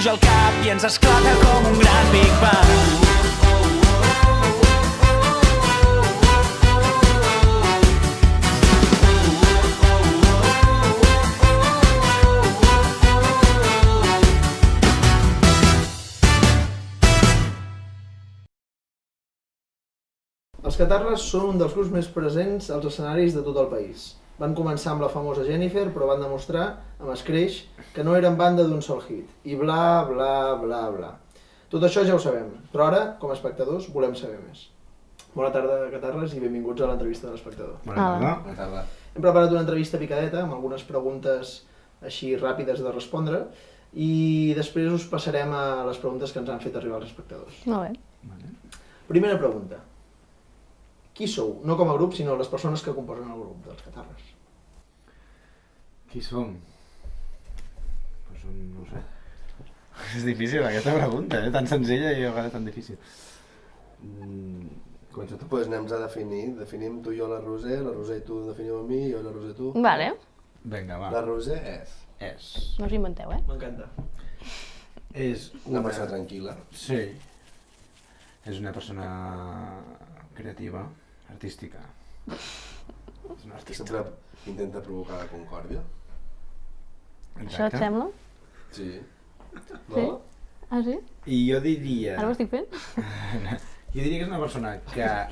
puja al cap i ens esclata com un gran Big Bang. Els Catarres són un dels grups més presents als escenaris de tot el país. Van començar amb la famosa Jennifer, però van demostrar, amb Escreix, que no eren banda d'un sol hit. I bla, bla, bla, bla. Tot això ja ho sabem, però ara, com a espectadors, volem saber més. Bona tarda, Catarres, i benvinguts a l'entrevista de l'espectador. Bona tarda. Hem preparat una entrevista picadeta, amb algunes preguntes així ràpides de respondre, i després us passarem a les preguntes que ens han fet arribar els espectadors. Molt bé. Primera pregunta. Qui sou? No com a grup, sinó les persones que composen el grup dels Catarres. Qui som? Pues no ho sé. És difícil aquesta pregunta, tan senzilla i a vegades tan difícil. Comença tu. Pues anem a definim tu i jo la Roser i tu definiu a mi, jo i la Roser tu. Vale. Vinga, va. La Roser És. No us inventeu, M'encanta. És una persona tranquil·la. Sí. És una persona creativa, artística. És una artista. Sempre intenta provocar la concòrdia. Això et sembla? Sí. No? Sí? Ah, sí? I jo diria... Ara ho estic fent? Jo diria que és una persona que ha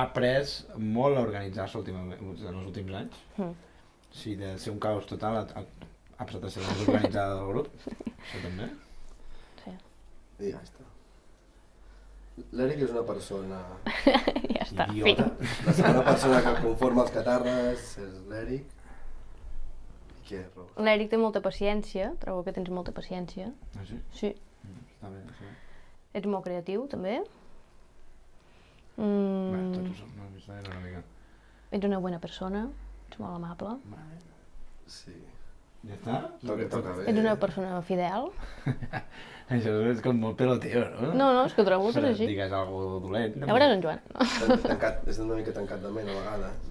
après molt a organitzar-se en els últims anys. O sigui, de ser un caos total ha passat a ser la més organitzada del grup. Això també. Sí. I ja està. L'Eric és una persona Ja està, idiota. La segona persona que conforma els Catarres és l'Eric. I què, Ros? L'Eric té molta paciència, trobo que tens molta paciència. Ah, sí? Sí. Està bé, sí. Ets molt creatiu, també. Bé, tots ho som, no? Aquesta era una mica... Ets una bona persona, ets molt amable. Vale. Sí. Ja està? Toca bé. Ets una persona fidel. Això és com molt peloteo, no? No, és que ho trobo que és així. Digues alguna dolent. Ja veuràs en Joan. És una mica tancat de ment a vegades.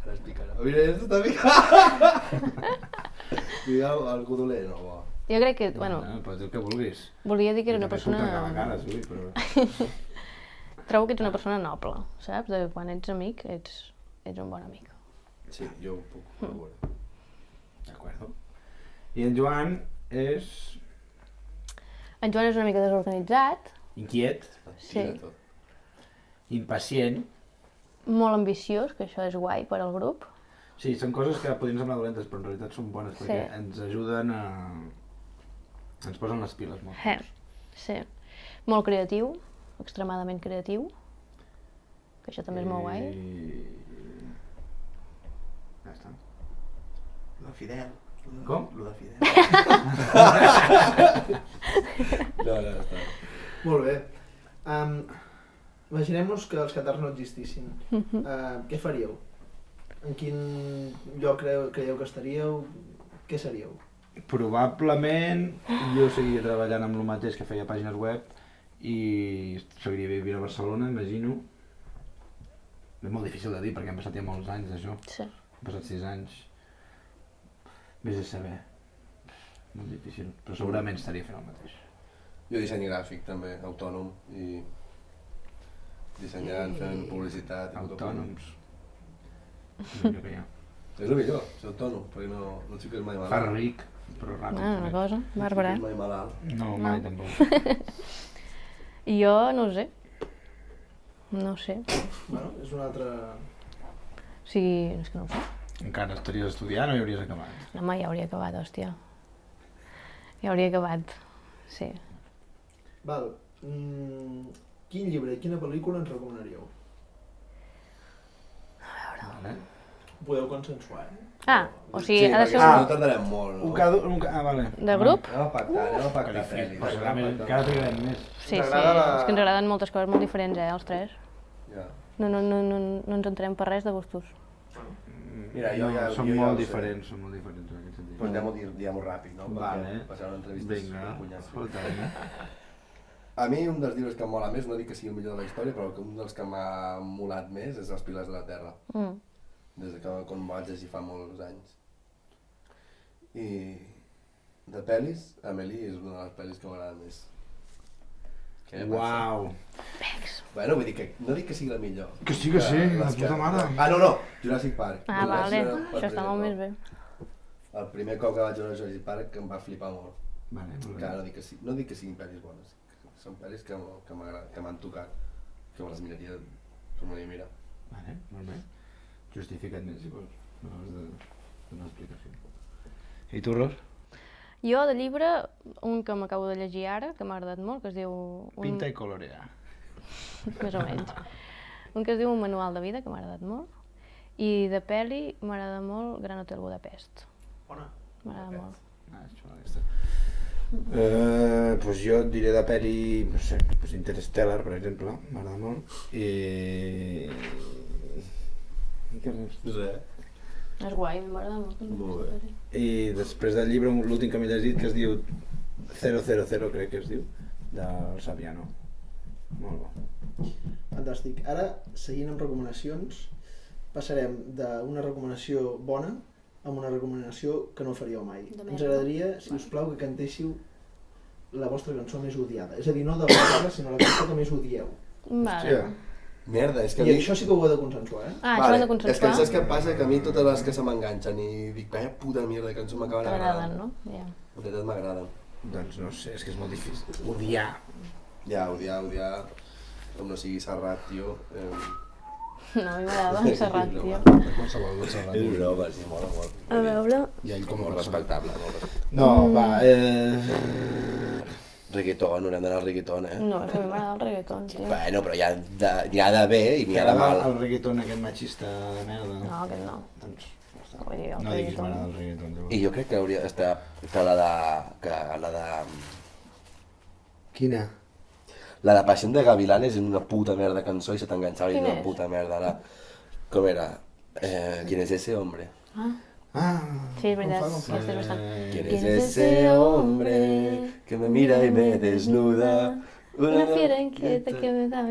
Ara explicarà. Mira, és una mica... Digueu algú dolent o bo. Jo crec que, bueno, Pots dir el que vulguis. volia dir que era una També surten cada persona... cara, sí, però... Trobo que ets una persona noble, saps? De quan ets amic, ets un bon amic. Sí, jo ho puc veure. D'acord. I en Joan és... En Joan és una mica desorganitzat, inquiet, sí, impacient. molt ambiciós, que això és guai per al grup. Sí, són coses que podrien semblar dolentes, però en realitat són bones, perquè Sí. ens ajuden a... ens posen les piles molt. Sí. Molt creatiu, extremadament creatiu, que això també és molt guai. Ja està. Lo de Fidel. Com? Lo de Fidel. No, ja està. Molt bé. Imaginem-nos que els Catarres no existissin. Què faríeu? En quin lloc creieu que estaríeu? Què seríeu? Probablement jo seguiria treballant amb el mateix que feia pàgines web i seguiria vivint a Barcelona, imagino. És molt difícil de dir perquè han passat ja molts anys d'això. Sí. Han passat 6 anys. Vés a saber. Molt difícil, però segurament estaria fent el mateix. Jo disseny gràfic també, autònom i dissenyant, fent publicitat i Autònoms. És el millor que hi ha. És el millor, ser autònom, perquè no et fiques mai Fa malalt. ric, però ràpid. Una també. cosa, bàrbara. No et fiques mai malalt. No, mai tampoc. I jo no ho sé. No ho sé. Bueno, és una altra... O sigui, és que no ho sé. Encara estaries estudiant o hi hauries acabat? No, ja hauria acabat, hòstia. Ja hauria acabat, sí. Val. Quin llibre i quina pel·lícula ens recomanaríeu? Vale. Ho podeu consensuar, Ah, o sigui, ha de ser no tardarem molt, no? Vale. de grup? Anem a pactar Difícil, pel·lis. però segurament encara trigarem més. Sí, Ens sí, agrada la- és que ens agraden moltes coses molt diferents, els tres. Ja. No ens entenem per res de gustos. Mira, jo ja... Som jo ja molt ho sé. diferents, som molt diferents en aquest sentit. Pues diguem-ho ràpid, no? Vale. Perquè passar una entrevista Vinga, és escolta'm. A mi un dels llibres que em mola més, no dic que sigui el millor de la història, però que un dels que m'ha molat més és Els pilars de la Terra. Des de que quan vaig llegir fa molts anys. I De pel·lis, Amélie és una de les pel·lis que m'agrada més. Què passa? Uau! Bueno, vull dir que no dic que sigui la millor. Que sí, la les puta mare. Ah, no, Jurassic Park. Ah, vale, Jurassic Park, això està molt més bé. El primer cop que vaig veure Jurassic Park em va flipar molt. Vale, molt Que bé. no dic que siguin pel·lis bones, són pel·lis que m'agraden, que m'han tocat, que me les miraria, mira. Vale, molt bé. Justifica't més, si vols. No has de donar explicació. I tu, Ros? Jo, de llibre, un que m'acabo de llegir ara, que m'ha agradat molt, que es diu... Pinta i colorea. Més o menys. Un que es diu Un manual de vida, que m'ha agradat molt. I de pel·li m'agrada molt Gran Hotel Budapest. Bona. M'agrada molt. Ah, és xula aquesta. Pues jo et diré de pel·li, no sé, pues Interstellar, per exemple, m'agrada molt. I què res? Res. És guai, m'agrada molt. Molt bé. I després del llibre, l'últim que m'he llegit, que es diu 000, crec que es diu, del Saviano. Molt bo. Fantàstic. Ara, seguint amb recomanacions, passarem d'una recomanació bona a una recomanació que no faríeu mai. De Ens merda. agradaria, si us plau, que cantéssiu la vostra cançó més odiada. És a dir, no de la sinó la cançó que més odieu. Vale. Merda, és que a I mi... això sí que ho heu de consensuar, eh? Ah, això ho he de És que consensuar. saps què passa? Que a mi totes les que se m'enganxen i dic, vaya puta mierda de cançó m'acaben T'agraden, agradant. no? Ja. En veritat m'agraden. Doncs no sé, és que és molt difícil. Odiar. Ja, odiar, com no sigui Serrat, tio. No, a mi m'agrada Serrat, tio. Qualsevol de Serrat. És broma, sí, mola molt. A veure... I ell com Molt respectable, molt respectable. No, va, Reggaeton, no haurem d'anar al reggaeton, No, és que a mi m'agrada el reggaeton, tio. Bueno, però n'hi ha de bé i n'hi ha de mal. el reggaeton aquest machista de merda. No, aquest no. Doncs, ja està. Vull dir, el No diguis reggaeton. m'agrada el reggaeton, llavors. I jo crec que hauria d'estar... Que la de... Quina? La de Pasión de Gavilanes és una puta merda de cançó i se t'enganxava i és Quina una és? puta merda. Com era? ¿Quién es ese hombre? Ah, Sí, és veritat, Com fa? aquesta és bastant... ¿Quién es ese hombre que me mira y me desnuda? Una fiera inquieta que me da...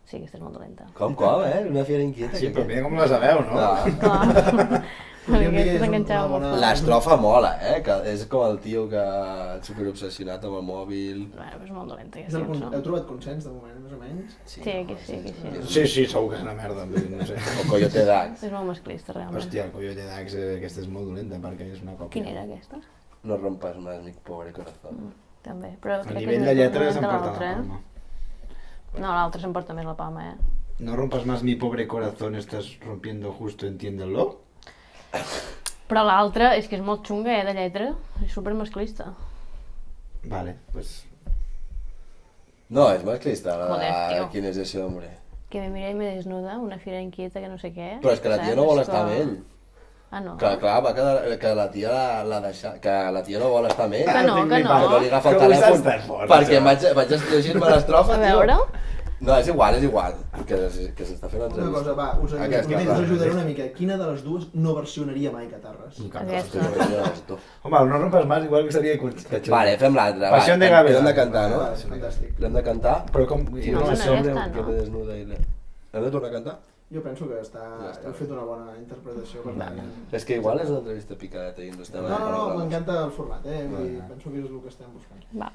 Sí, aquesta és molt dolenta. Com, Una fiera inquieta. sí, però mira com la sabeu, no? Ah. Clar. Podríem dir, Aquesta és s'enganxava una molt bona- fort. L'estrofa mola, que és com el tio que superobsessionat amb el mòbil. Bueno, però és molt dolenta És aquesta el cançó. Heu trobat consens de moment, més o menys? Sí, aquí sí, aquí sí. Sí, sí, segur que és una merda, vull dir, no sé. O Coyote Dax. És molt masclista, realment. Hòstia, el Coyote Dax, aquesta és molt dolenta perquè és una còpia. Quina era aquesta? No rompas más mi pobre corazón. També, però A crec que nivell és de més lletres dolenta em porta l'altra, la palma. No, l'altra s'emporta més la palma, No rompas más mi pobre corazón, estás rompiendo justo, entiéndelo. Però l'altra és que és molt xunga, de lletra. És supermasclista. Vale, pues... No, és masclista, la Joder, de tio. ¿Quién es ese hombre? Que me mira i me desnuda, una fiera inquieta que no sé què. Però és que la tia saps? no vol És estar amb que- ell. Ah, no? Que clar, va que la tia l'ha deixat, que la tia no vol estar amb ell. Que no, que no. Perquè li agafa el Que avui telèfon, estàs fort, perquè això. vaig llegir-me l'estrofa, A tio. veure? No, és igual, que s'està fent Una entrevista. cosa, va, us Aquesta, ajudaré una mica. Quina de les dues no versionaria mai Catarres? Aquesta. Home, el no rompas más igual que seria catxó. Vale, fem l'altra. Pasión de Gavilanes. L'hem de cantar, no? Vale, fantàstic. L'hem de cantar? Però com... Sí, No, no, no ese és hombre esta, que no? me desnuda i le... Hem de tornar a cantar? Jo penso que heu fet una bona interpretació, per tant... És que igual és una entrevista picadeta i ens estem... No, m'encanta el format, Vull dir, penso que és el que estem buscant. Va.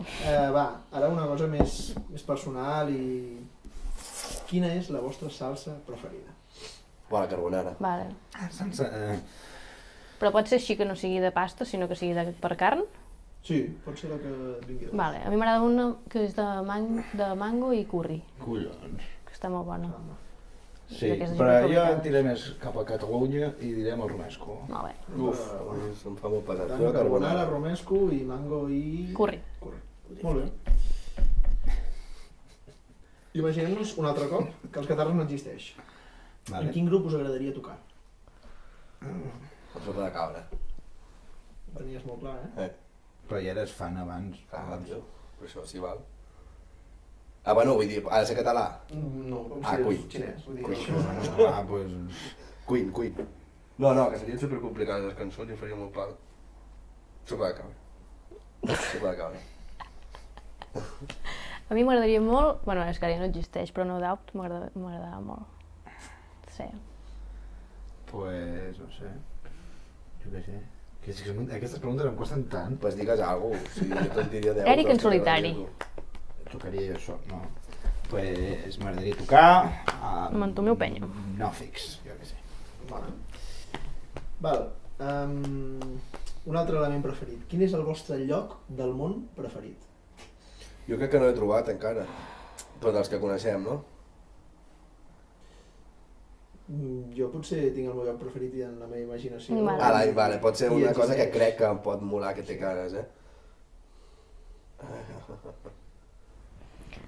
Va, ara una cosa més personal i... Quina és la vostra salsa preferida? Bona carbonara. Vale. Sense... Però pot ser així que no sigui de pasta, sinó que sigui per carn? Sí, pot ser la que et vingui. Vale. A mi m'agrada una que és de mango i curri, Collons. que està molt bona. Sí, D'aquestes però jo fabricades. en diré més cap a Catalunya i direm el romesco. Molt bé. Uf, se'm fa molt pesat. Tant carbonara, romesco i mango i... Curri. Curri. Molt bé. Imaginem-nos un altre cop que els Catarres no existeix. Vale. En quin grup us agradaria tocar? La sopa de cabra. Ho tenies molt clar, Però ja eres fan abans. Clar, tio. Per això sí val. Ah, bueno, vull dir, ha de ser català. No, Ah, cuit. xinès. Vull dir, Bueno, pues... Queen. No, que serien supercomplicades les cançons i em faria molt pal. Sopa de cabra. Sopa de cabra. A mi m'agradaria molt... Bueno, és que ara ja no existeix, però No Doubt m'agradava molt. Sí. Pues, no sé. Jo què sé. Aquestes preguntes em costen tant. Pues digues alguna cosa, o sigui, jo te'n diria 10. Eric en solitari. Tocaria jo això, no. Pues m'agradaria tocar... Amb en Tomeu Penya. No fix, jo què sé. Bona. Val. Un altre element preferit. Quin és el vostre lloc del món preferit? Jo crec que no he trobat encara. Tots els que coneixem, no? Jo potser tinc el meu lloc preferit en la meva imaginació. Vale. Vale, pot ser I una cosa que existeix. crec que em pot molar, que té cares,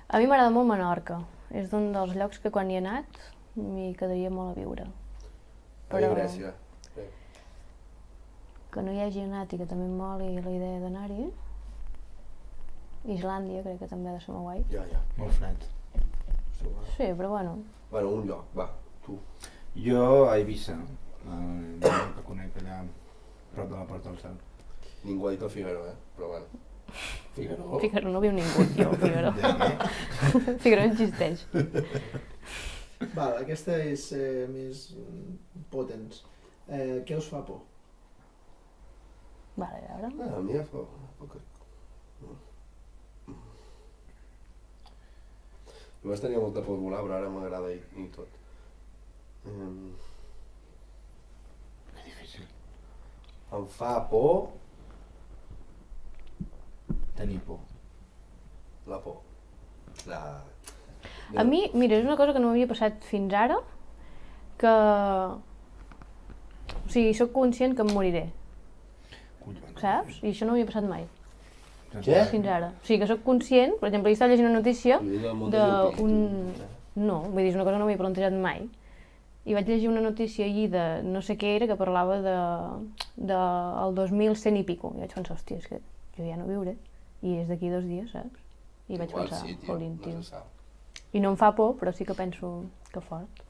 A mi m'agrada molt Menorca. És un dels llocs que quan hi he anat m'hi quedaria molt a viure. A mi Grècia. Que no hi hagi anat i que també em moli la idea d'anar-hi. Islàndia crec que també ha de ser molt guai. Ja. Molt fred. Sí, però bueno. Bueno, un lloc, va, tu. Jo a Eivissa, el lloc que conec allà, prop de la Porta del Cel. Ningú ha dit el Figueró, però bueno. Figueró? Figueroa no viu ningú, tio, Figueroa. Figueroa existeix. Val, aquesta és més potents. Què us fa por? Vale, a veure. A mi em fa poc. Només tenia molta por de volar, però ara m'agrada i tot. És difícil. Em fa por Tenir por. la por. A mi, mira, és una cosa que no m'havia passat fins ara, que... O sigui, sóc conscient que em moriré, Collons. saps? I això no m'havia passat mai, Què? fins ara. O sigui, que sóc conscient, per exemple, ahir estava llegint una notícia d'un... No, vull dir, és una cosa que no m'havia plantejat mai. I vaig llegir una notícia ahir de no sé què era, que parlava del 2100 i pico. I vaig pensar, hòstia, és que jo ja no viuré. I és d'aquí 2 dies, saps? I vaig pensar, sí, tio, jolín, tio. no se sap. I no em fa por, però sí que penso que fort.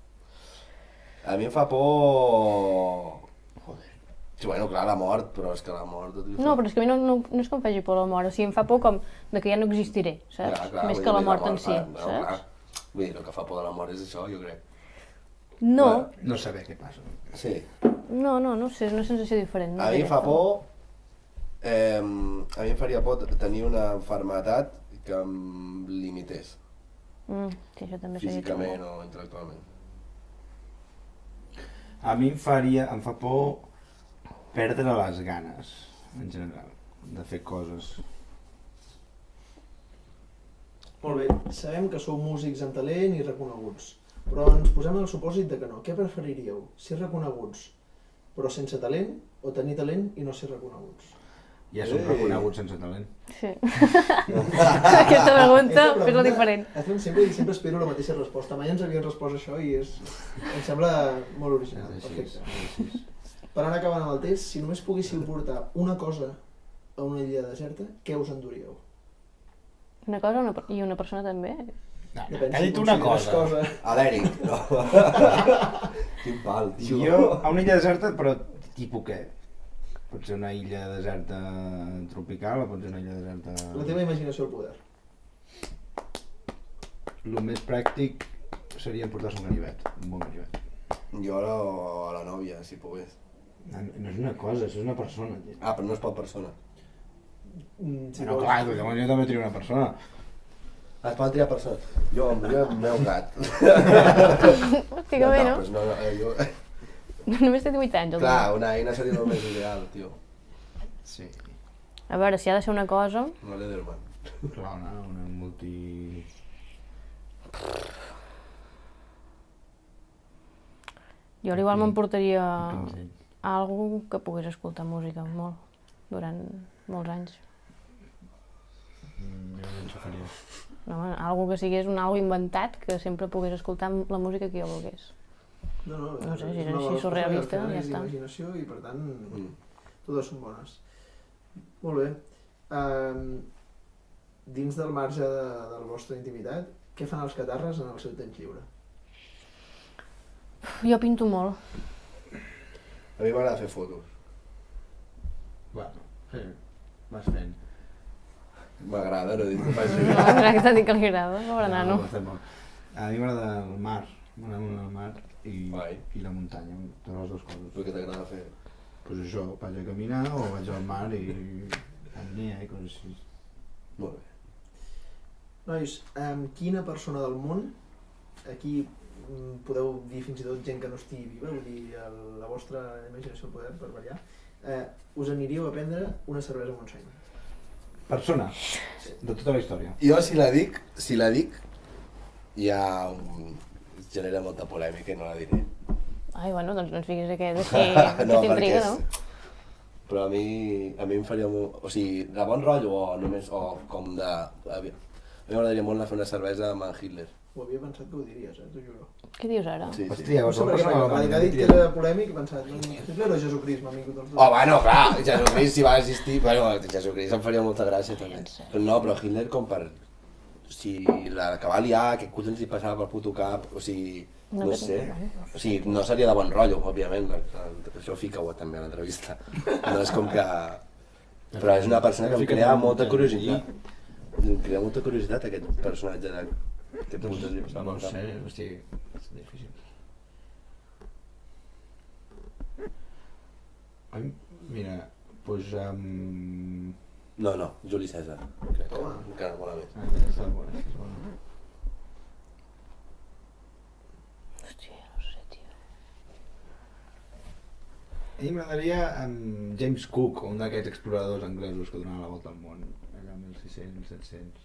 A mi em fa por... Joder. Sí, bueno, clar, la mort, però és que la mort... No, però és que a mi no és que em faci por la mort, o sigui, em fa por com de que ja no existiré, saps? Més que la mort en si, saps? Vull dir, el que fa por de la mort és això, jo crec. No, No saber què passa. Sí. no sé, és una sensació diferent. No A mi sé em fa aquesta. por... a mi em faria por tenir una malaltia que em limités, Sí, això també seria físicament xulo. o intel·lectualment. A mi em fa por perdre les ganes, en general, de fer coses. Molt bé, sabem que sou músics amb talent i reconeguts, però ens posem en el supòsit de que no. Què preferiríeu? Ser reconeguts, però sense talent, o tenir talent i no ser reconeguts? Ja som reconeguts sense talent. Sí. Aquesta pregunta és la diferent. Sempre espero la mateixa resposta. Mai ens havien respost això i em sembla molt original. És Perfecte. així. Per anar acabant amb el test, si només poguéssiu portar una cosa a una illa deserta, què us enduríeu? Una cosa i una persona també. No, Depèn ha si dit una consideres cosa. A l'Eric, no. Quin pal, tio. Jo, a una illa deserta, però tipus què? Pot ser una illa deserta tropical o pot ser una illa deserta... La teva imaginació al poder. El més pràctic seria portar-se un ganivet, un bon ganivet. Jo a la nòvia, si pogués. No és una cosa, això és una persona. Tio. Ah, però no es pot persona. Si No, vols- clar, llavors jo també trio una persona. Es pot triar persona. Jo em volia el meu gat. Hosti, que bé, no? Pues no, jo... Només té 18 anys, el Clar, tio. una eina seria el més ideal, tio. Sí. A veure, si ha de ser una cosa... Una Lederman. Clar, una multi... Jo al igual m'emportaria pinzell. algú que pogués escoltar música molt, durant molts anys. Jo no en faria. No, home, algú que sigués un algo inventat, que sempre pogués escoltar la música que jo volgués. No sé, si és una així bona surrealista, resposta, ja és està. imaginació i per tant Mm. totes són bones. Molt bé. Dins del marge de la vostra intimitat, què fan els catarres en el seu temps lliure? Jo pinto molt. A mi m'agrada fer fotos. Bueno, sí, vas fent. M'agrada, no dic que faci. No, crec que t'ha dit que li agrada, pobre nano. bastant molt. A mi m'agrada el mar, m'agrada molt el mar Guai. i la muntanya, totes les dues coses. El que t'agrada fer. Pues això, vaig a caminar o vaig al mar i apnea i coses així. Molt bé. Nois, quina persona del món, aquí podeu dir fins i tot gent que no estigui viva, vull dir, la vostra imaginació al poder, per variar, us aniríeu a prendre una cervesa a Montseny. Persona, de tota la història. Jo si la dic, ja genera molta polèmica i no la diré. Ai, bueno, doncs no ens fiquis aquesta intriga, no? Però a mi em faria molt... O sigui, de bon rotllo o només... O com de... A mi m'agradaria molt anar a fer una cervesa amb en Hitler. Ho havia pensat que ho diries, t'ho juro. Què dius ara? Sí, Hòstia, sí. No sé per què, quan ha dit que era polèmic, he pensat, Hitler o Jesucrist, m'ha vingut els dos. Oh, bueno, clar, Jesucrist si va existir... Bueno, Jesucrist em faria molta gràcia també. Però no, però Hitler com per... O sigui, la que va liar, que collons li passava pel puto cap, o sigui... No sé. O sigui, no seria de bon rotllo, òbviament. Això fica-ho també a l'entrevista. No és com que... Però és una persona que em crea molta curiositat. Em crea molta curiositat aquest personatge de... Que putes li passava No pel cap. sé, hosti, és difícil. Ai, mira, doncs... No, Juli César. Crec que Home. encara mola més. Aquesta és bona, aquesta és bona. Hòstia, no sé, tio. A mi m'agradaria amb James Cook, un d'aquests exploradors anglesos que donaven la volta al món, allà 1600, 1700.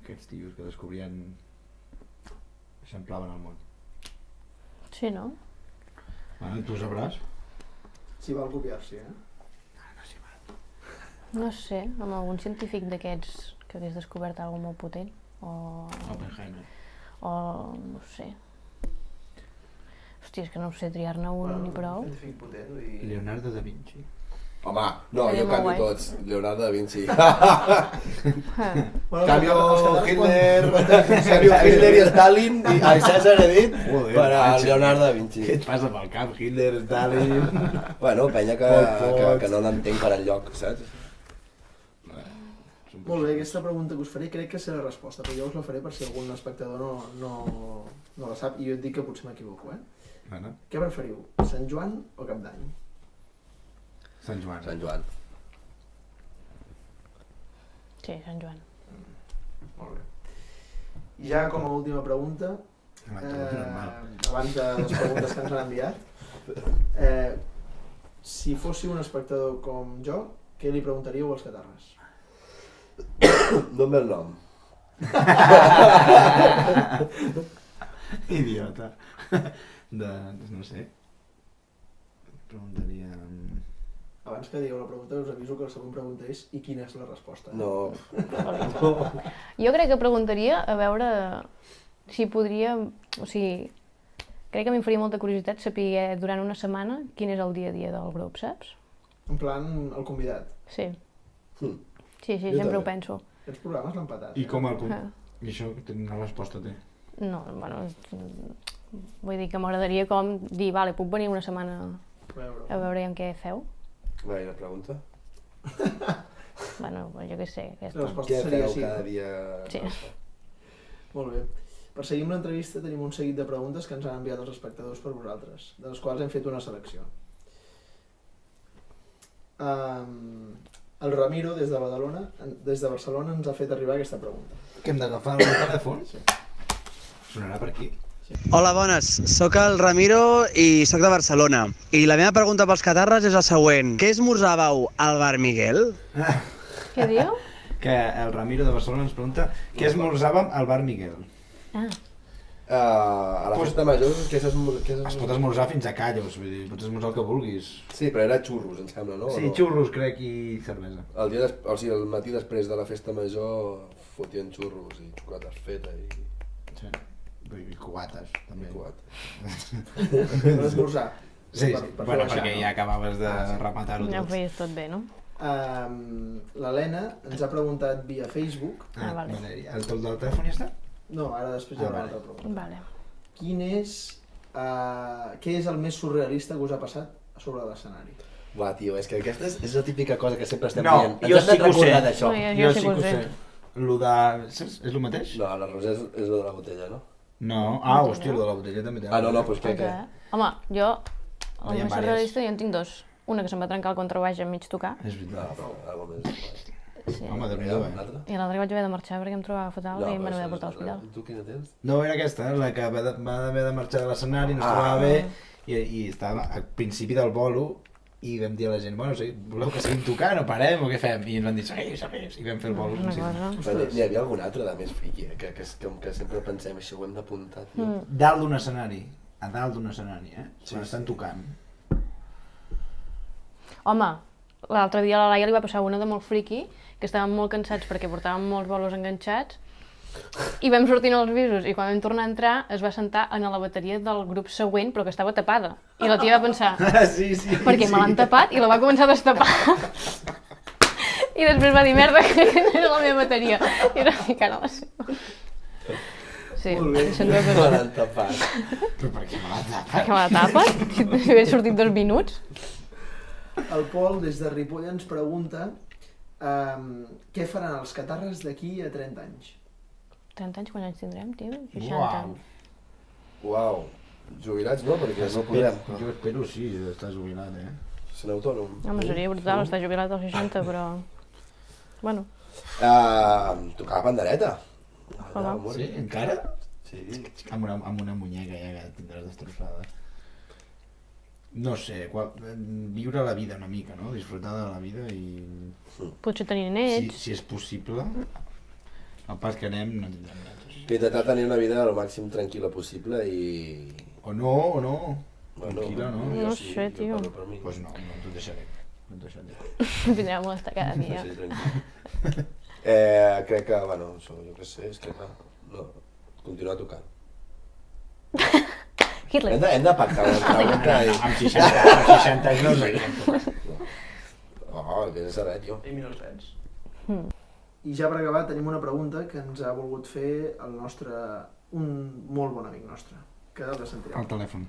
Aquests tios que descobrien... eixamplaven el món. Sí, no? Bueno, tu sabràs? Si val copiar-s'hi, No sé, amb algun científic d'aquests que hagués descobert alguna molt potent. Oppenheimer. O no sé. Hòstia, és que no sé triar-ne un ni prou. Científic potent, vull dir... Leonardo da Vinci. Home, no, Seria jo molt canvio guai. tots. Leonardo da Vinci. Bueno, Cambio els catalans Hitler i Stalin, i a César he dit, Joder, per a macho. Leonardo da Vinci. Què et passa pel cap? Hitler, Stalin... Bueno, penya Pot. que no l'entenc per enlloc, saps? Molt bé, aquesta pregunta que us faré crec que sé la resposta, però jo us la faré per si algun espectador no la sap, i jo et dic que potser m'equivoco, Bueno, Què preferiu, Sant Joan o Cap d'Any? Sant Joan. Sant Joan. Sí, Sant Joan. Molt bé. I ja com a última pregunta, abans de les preguntes que ens han enviat, si fóssiu un espectador com jo, què li preguntaríeu als catarres? Dón'me el nom. Idiota. No sé. Preguntaria... Abans que digueu la pregunta, us aviso que la següent pregunta és i quina és la resposta? No. Jo crec que preguntaria a veure si podria... O sigui, crec que a mi em faria molta curiositat saber durant una setmana quin és el dia a dia del grup, saps? En plan, el convidat. Sí. Hm. Sí, Jo sempre també. ho penso. Aquests programes l'han patat. I com el... Ah. I això, quina resposta té? No, bueno, vull dir que m'agradaria com dir, vale, puc venir una setmana a veure en què feu? Va, i la pregunta? Bueno, jo què sé, La aquesta. resposta Què seria feu sí. cada dia? Sí. Molt bé. Per seguir amb l'entrevista tenim un seguit de preguntes que ens han enviat els espectadors per vosaltres, de les quals hem fet una selecció. El Ramiro, des de Barcelona, ens ha fet arribar aquesta pregunta. Que hem d'agafar el telèfon? Sí. Sonarà per aquí. Hola, bones. Soc el Ramiro i sóc de Barcelona. I la meva pregunta pels catarres és la següent. Què esmorzàveu al bar Miguel? Què diu? Que el Ramiro de Barcelona ens pregunta què esmorzàvem al bar Miguel. Ah, A la festa major, què Es pot esmorzar fins a callos, vull dir, pots esmorzar el que vulguis. Sí, però era xurros, em sembla, no? O Sí, no? xurros, crec, i cervesa. El matí després de la festa major fotien xurros i xocolates feta i Sí. I cubates, també. cubat. Per esmorzar. Sí, Per sí. fer Bueno, baixar, perquè no? ja acabaves de rematar-ho ja ho tot. feies tot bé, no? L'Helena ens ha preguntat via Facebook. Ah, vale. El del telèfon ja està? No, ara després hi haurà vale. una altra pregunta. Vale. Què és el més surrealista que us ha passat a sobre l'escenari? Buah, tio, és que aquesta és la típica cosa que sempre estem No, dient. jo Ens hem sí de que ho sé. recordar d'això. No, jo sí que ho sé. Lo de... És el mateix? No, l'arròs és lo de la botella, no? No. Hòstia, lo de la botella també té. Ah, no, doncs què? Home, jo, No, hi el ha més vàries. surrealista jo en tinc dos. una que se'm va trencar el contrabaix a mig tocar, És veritat. Algo més. sí. Home, Déu-n'hi-do, Un altre? I l'altre vaig haver de marxar perquè em trobava fatal i me però n'havia de això portar a és l'hospital. Tu quina tens? No, era aquesta, la que va haver de marxar de l'escenari, no es trobava bé, i estava al principi del bolo, i vam dir a la gent, bueno, voleu que seguim tocant o parem o què fem? I ens van dir, segueix, i vam fer el bolo. Una Sí. cosa... Però n'hi havia algun altre de més friki, que sempre pensem, això ho hem d'apuntar, tio. Dalt d'un escenari, a dalt d'un escenari, quan estan tocant. Home, l'altre dia a la Laia li va passar una de molt friki, que estàvem molt cansats perquè portàvem molts bolos enganxats, i vam sortir als visos, i quan vam tornar a entrar es va sentar en la bateria del grup següent, però que estava tapada. I la tia va pensar, Sí, perquè me l'han tapat, i la va començar a destapar. I després va dir, merda, que no era la meva bateria. I era ficant a la seva. Sí, això ens va Me passar. l'han tapat. Però per què me l'ha tapat? Perquè me la tapes? Si hagués sortit 2 minuts. El Pol, des de Ripoll, ens pregunta què faran els catarres d'aquí a 30 anys. 30 anys, quants anys tindrem, tio? 60. Uau. Uau. Jubilats no, perquè no podrem. Jo espero, sí, estar jubilat, Ser autònom. Home, seria brutal estar jubilat als 60, però... Bueno, Tocar la pandereta. Home. amor. Sí, encara? Sí. Amb una muñeca ja que tindràs destrossada. No sé, viure la vida una mica, no? Disfrutar de la vida i... potser tenir nets. Si és possible, el pas que anem no tindrem netos. Intentar tenir una vida el màxim tranquil·la possible i... O no. Tranquil·la, no? No jo sí, sé, jo tio. parlo per mi. Doncs no t'ho deixaré. No t'ho deixaré. Vindrà a molestar cada dia. Sí, tranquil. Crec que, bueno, això, jo què sé, és que no, continuar tocant. Hitler. Hem de pactar una pregunta i... Amb 60 anys no sé. Oh, vés a saber, tio. I no tens. I ja per acabar tenim una pregunta que ens ha volgut fer un molt bon amic nostre, que la sentireu. Al telèfon.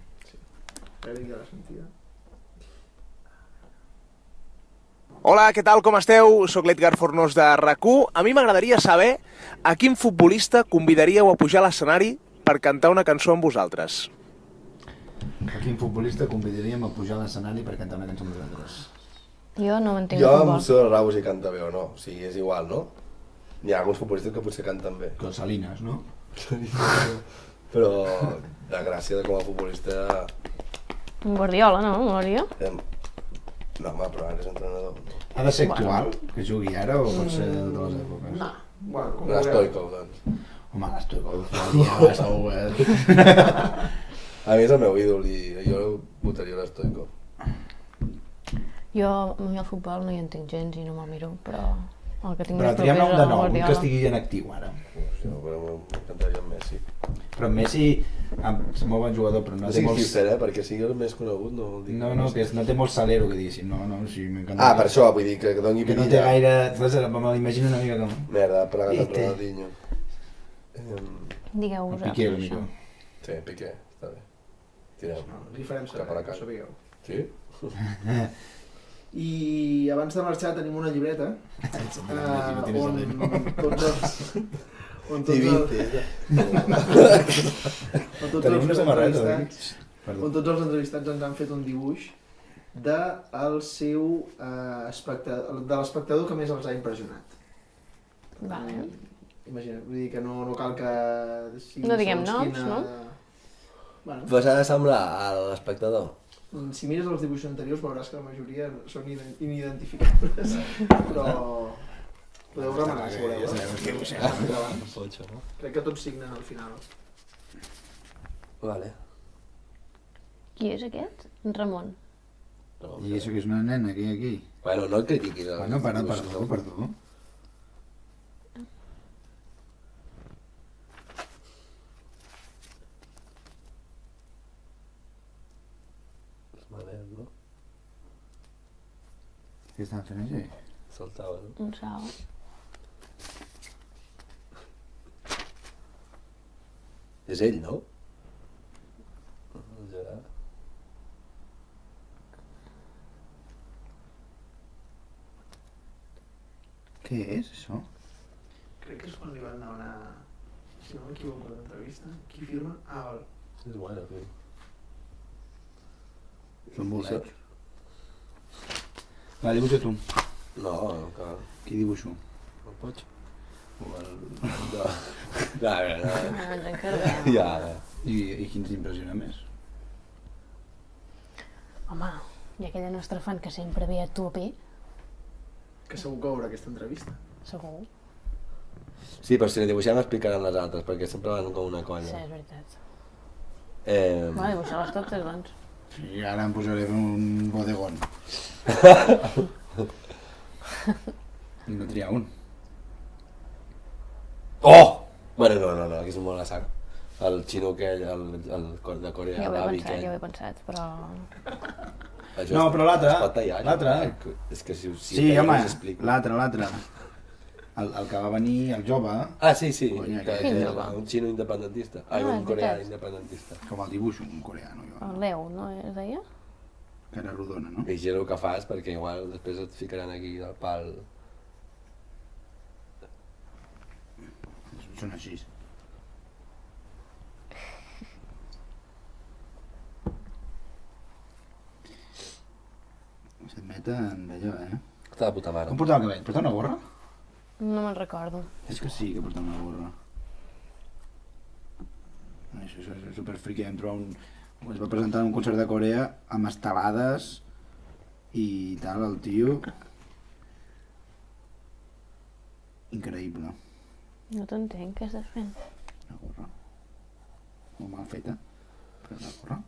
Crec que ja la sentia. Hola, què tal, com esteu? Soc l'Edgar Fornós de RAC1. A mi m'agradaria saber a quin futbolista convidaríeu a pujar a l'escenari per cantar una cançó amb vosaltres. A quin futbolista convidaríem a pujar a l'escenari per cantar una cançó amb nosaltres? Jo no m'entenc Jo de em futbol. sé el Rau si canta bé o no, o sigui, és igual, no? N'hi ha alguns futbolistes que potser canten bé. Com Salinas, no? Però la gràcia de com a futbolista... Un Guardiola, no? Molaria? No, home, però ara és entrenador. No? Ha de ser actual, que jugui ara, o pot ser de totes les èpoques? No. Bueno, com Un Stoikov, doncs. Home, l'Stoikov, segur, A mi és el meu ídol i jo votaria l'Stoikov. Jo, a mi el futbol no hi entenc gens i no me'l miro, però el que tinc Però més triem proper nom és de el nou, un que Guardiola. estigui en actiu ara. Sí, però m'encantaria el Messi. Però Messi és molt bon jugador, però no No té siguis molts... hipster, perquè sigui el més conegut no vol dir... No, que no té molt salero, que diguéssim. No, sí, m'encanta. Ah, per això, vull dir, que doni Que no té gaire... Saps? Me l'imagino una mica com... Merda, plegat amb Este. Ronaldinho. Digueu-vos Piqué, una mica. Sí, Piqué, està bé. Tirem. li farem Cap a la saber, cara. que sapigueu. Sí? I abans de marxar tenim una llibreta no tienes on salero. tots els... On I tots 20, on tots Tenim els una samarreta, entrevistats- Perdó. on tots els entrevistats ens han fet un dibuix de l'espectador que més els ha impressionat. Vale. Imagina, vull dir que no cal que sigui No diguem segons noms, no? Bueno, Pues ha de semblar a l'espectador. si mires els dibuixos anteriors veuràs que la majoria són inidentificables, però podeu remenar si voleu. Potxo, no? Crec que tots signen al final. Vale. Qui és aquest? En Ramon. No, I això que és una nena, aquí. Bueno, no et critiquis. Bueno, perdó. Manel, no? Què estan fent així? Saltava, no? Un sal. És ell, no? El Gerard. Què és, això? Crec que és quan li van demanar, si no m'equivoco, l'entrevista. Qui firma? Ah, val. És bueno, tio. Són bolets. Va, dibuixa tu. No, que... Qui dibuixo? El poig. O el... No. No, Ens encarreguem. Ja, I qui ens impressiona més? Home, i aquella nostra fan que sempre ve a tope, Que segur que veurà aquesta entrevista. segur. Sí, però si la dibuixem explicaran les altres, perquè sempre van com una Sí, colla. és veritat. Va, dibuixar-les totes, doncs. Sí, ara em posaré un bodegón. Hem de triar un. Oh! Bueno, no, aquí és molt la saga. El xino aquell, el de Corea, Ja ho l'avi he aquell. pensat, però... Això No, però l'altre, es pot tallar, l'altre. És que si Sí, tallem home, us explico. l'altre. El que va venir, el jove, Ah, sí, Conya, que Quin és jove? un xino independentista. Ah, Un és coreà veritat. independentista. com el dibuixo, un coreano, jo. El Leo, no es deia? Que era rodona, no? Vigila el que fas, perquè igual després et ficaran aquí del pal. Són així. S'admeten d'allò, Està de puta mare. Com portava el cabell? Portava una gorra? No me'n recordo. És que sí que portava una gorra. Això és superfriqui, vam trobar un... Es va presentar en un concert de Corea amb estelades i tal, el tio... Increïble. No t'entenc, què estàs fent? Una gorra. Molt mal feta, però una gorra.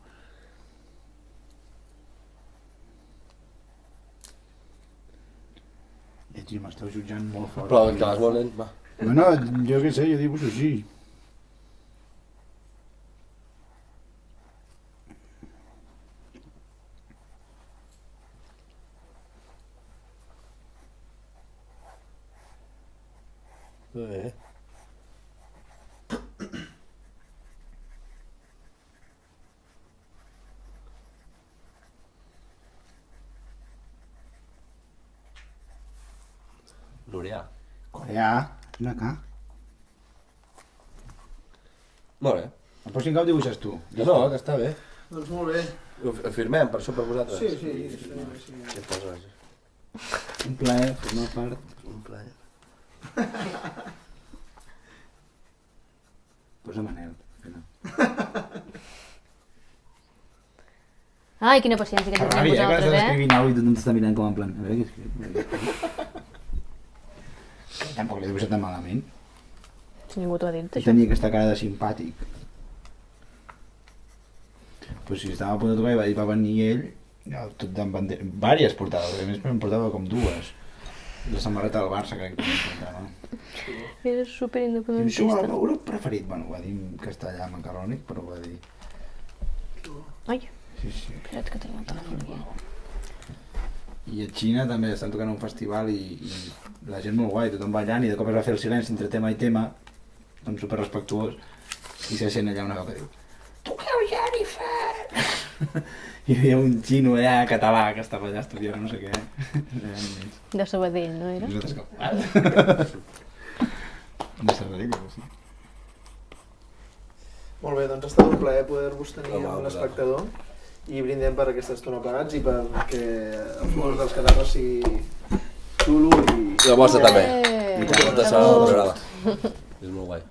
Tio, m'esteu jutjant molt fort. Però que vas molt lent, va. Bueno, jo què sé, jo dibuixo així. Bé. L'Oreà. Coreà, una K. Molt bé. El pròxim cop dibuixes tu. No, que està bé. Doncs molt bé. Ho firmem, per això per vosaltres. Sí. Aquestes coses. Un plaer formar part. Un plaer. Posa Manel. Ai, quina paciència que teniu vosaltres, estàs escrivint alguna i tothom t'està mirant com en plan... A veure què escriu. Tampoc l'he dibuixat tan malament. Si ningú t'ho ha dit, això. Tenia aquesta cara de simpàtic. Pues si estava a punt de tocar i va venir ell, tot d'en bandera... Vàries portades, a més em portava com dues. La samarreta del Barça crec que em portava. Era Diu, això superindependentista. el meu grup preferit. Bueno, ho va dir en castellà macarrònic, però ho va dir... Ai, Sí, sí. espera't que tenim el telèfon. I a Xina també estan tocant un festival i la gent molt guai, tothom ballant i de cop es va fer el silenci entre tema i tema, doncs super respectuós, i se sent allà una veu que diu "Toqueu Jennifer!" I hi havia un xino allà català que estava allà estudiant no sé què. De Sabadell, no era? I nosaltres que... De Sabadell, sí. Molt bé, doncs ha estat un plaer poder-vos tenir Home, amb l'espectador i brindem per aquesta estona plegats i perquè el flors dels catarres sigui xulo i... I la vostra també. Eh, I tota la programa. És molt guai.